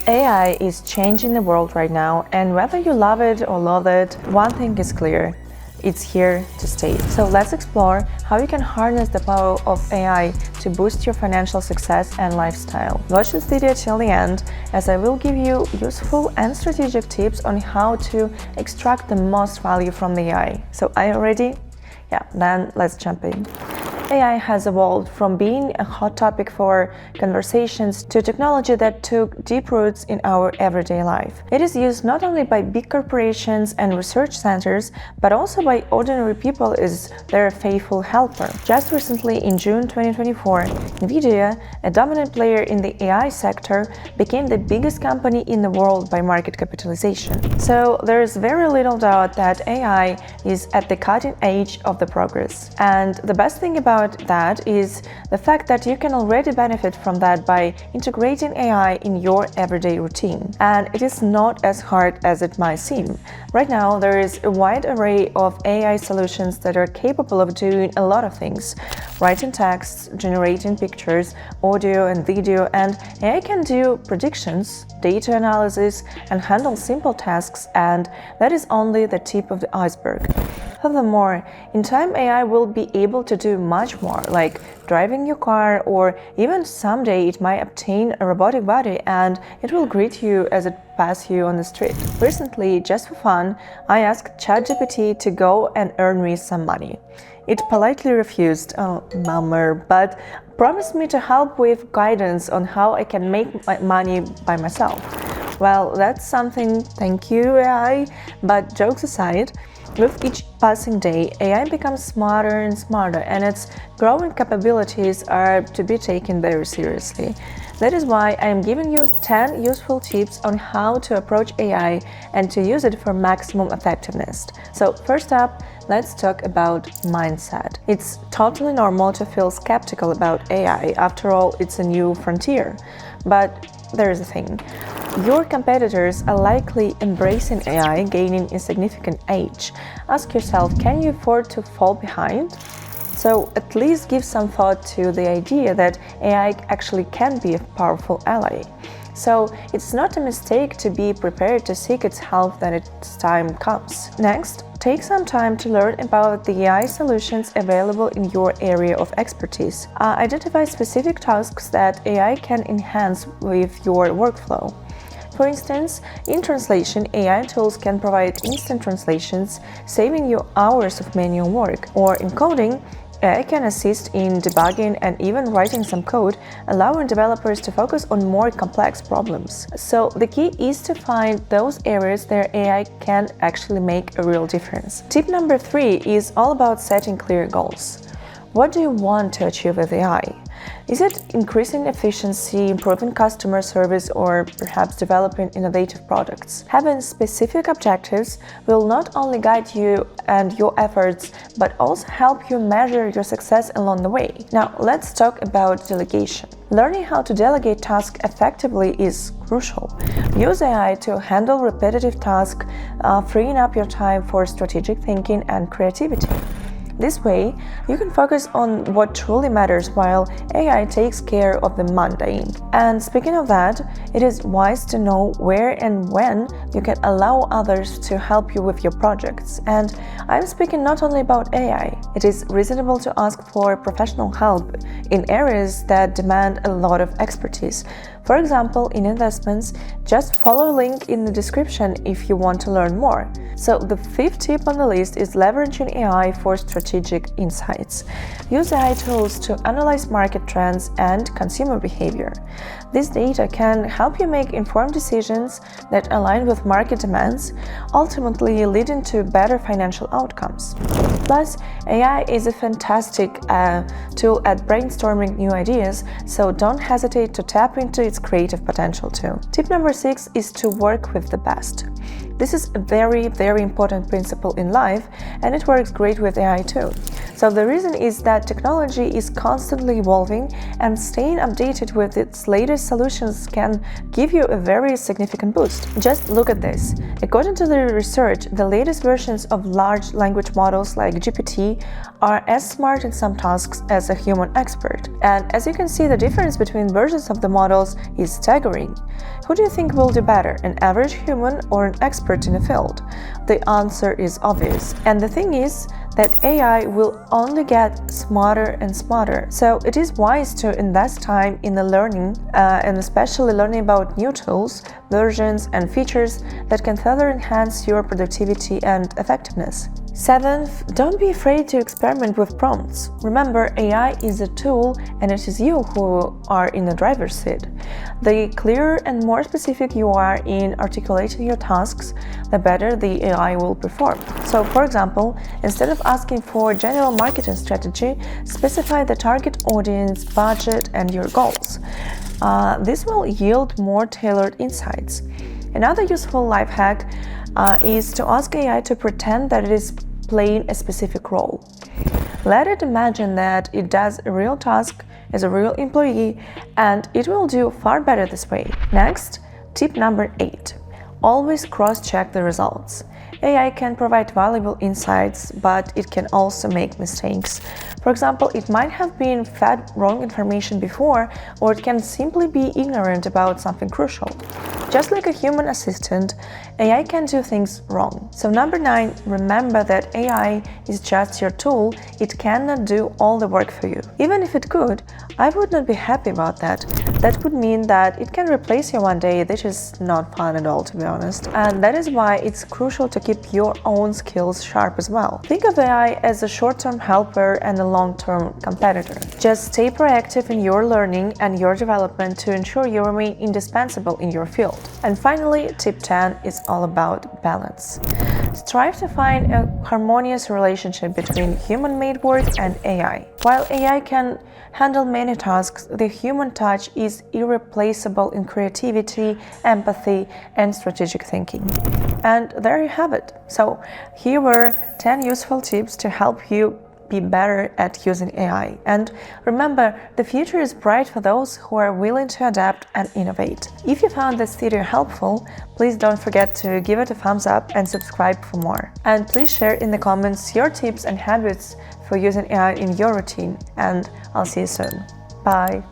AI is changing the world right now, and whether you love it or loathe it, one thing is clear. It's here to stay. So let's explore how you can harness the power of AI to boost your financial success and lifestyle. Watch this video till the end, as I will give you useful and strategic tips on how to extract the most value from the AI. So are you ready? Yeah, then let's jump in. AI has evolved from being a hot topic for conversations to technology that took deep roots in our everyday life. It is used not only by big corporations and research centers, but also by ordinary people as their faithful helper. Just recently, in June 2024, NVIDIA, a dominant player in the AI sector, became the biggest company in the world by market capitalization. So there is very little doubt that AI is at the cutting edge of the progress. And the best thing about that is the fact that you can already benefit from that by integrating AI in your everyday routine. And it is not as hard as it might seem. Right now, there is a wide array of AI solutions that are capable of doing a lot of things: writing texts, generating pictures, audio and video, and AI can do predictions, data analysis, and handle simple tasks, and that is only the tip of the iceberg. Furthermore, in time, AI will be able to do much more, like driving your car, or even someday it might obtain a robotic body and it will greet you as it passes you on the street. Recently, just for fun, I asked ChatGPT to go and earn me some money. It politely refused, oh, bummer, but promised me to help with guidance on how I can make my money by myself. Well, that's something, thank you AI, but jokes aside, with each passing day, AI becomes smarter and smarter, and its growing capabilities are to be taken very seriously. That is why I am giving you 10 useful tips on how to approach AI and to use it for maximum effectiveness. So first up, let's talk about mindset. It's totally normal to feel skeptical about AI. After all, it's a new frontier. But there's a thing. Your competitors are likely embracing AI, gaining a significant edge. Ask yourself, can you afford to fall behind? So at least give some thought to the idea that AI actually can be a powerful ally. So it's not a mistake to be prepared to seek its help when its time comes. Next, take some time to learn about the AI solutions available in your area of expertise. Identify specific tasks that AI can enhance with your workflow. For instance, in translation, AI tools can provide instant translations, saving you hours of manual work. Or in coding, AI can assist in debugging and even writing some code, allowing developers to focus on more complex problems. So the key is to find those areas where AI can actually make a real difference. Tip number 3 is all about setting clear goals. What do you want to achieve with AI? Is it increasing efficiency, improving customer service, or perhaps developing innovative products? Having specific objectives will not only guide you and your efforts, but also help you measure your success along the way. Now, let's talk about delegation. Learning how to delegate tasks effectively is crucial. Use AI to handle repetitive tasks, freeing up your time for strategic thinking and creativity. This way, you can focus on what truly matters while AI takes care of the mundane. And speaking of that, it is wise to know where and when you can allow others to help you with your projects. And I'm speaking not only about AI. It is reasonable to ask for professional help in areas that demand a lot of expertise. For example, in investments, just follow a link in the description if you want to learn more. So the 5th tip on the list is leveraging AI for strategic insights. Use AI tools to analyze market trends and consumer behavior. This data can help you make informed decisions that align with market demands, ultimately leading to better financial outcomes. Plus, AI is a fantastic tool at brainstorming new ideas, so don't hesitate to tap into its creative potential too. Tip number 6 is to work with the best. This is a very, very important principle in life, and it works great with AI too. So the reason is that technology is constantly evolving, and staying updated with its latest solutions can give you a very significant boost. Just look at this. According to the research, the latest versions of large language models like GPT are as smart in some tasks as a human expert. And as you can see, the difference between versions of the models is staggering. Who do you think will do better, an average human or an expert in a field? The answer is obvious. And the thing is that AI will only get smarter and smarter. So it is wise to invest time in the learning and especially learning about new tools, versions, and features that can further enhance your productivity and effectiveness. Seventh, don't be afraid to experiment with prompts. Remember, AI is a tool and it is you who are in the driver's seat. The clearer and more specific you are in articulating your tasks, the better the AI will perform. So, for example, instead of asking for a general marketing strategy, specify the target audience, budget, and your goals. This will yield more tailored insights. Another useful life hack is to ask AI to pretend that it is playing a specific role. Let it imagine that it does a real task as a real employee, and it will do far better this way. Next, tip number 8. Always cross-check the results. AI can provide valuable insights, but it can also make mistakes. For example, it might have been fed wrong information before, or it can simply be ignorant about something crucial. Just like a human assistant, AI can do things wrong. So number 9, remember that AI is just your tool. It cannot do all the work for you. Even if it could, I would not be happy about that. That would mean that it can replace you one day. This is not fun at all, to be honest. And that is why it's crucial to keep your own skills sharp as well. Think of AI as a short-term helper and a long-term competitor. Just stay proactive in your learning and your development to ensure you remain indispensable in your field. And finally, tip 10 is all about balance. Strive to find a harmonious relationship between human-made work and AI. While AI can handle many tasks, the human touch is irreplaceable in creativity, empathy, and strategic thinking. And there you have it. So here were 10 useful tips to help you be better at using AI. And remember, the future is bright for those who are willing to adapt and innovate. If you found this video helpful, please don't forget to give it a thumbs up and subscribe for more. And please share in the comments your tips and habits for using AI in your routine. And I'll see you soon. Bye.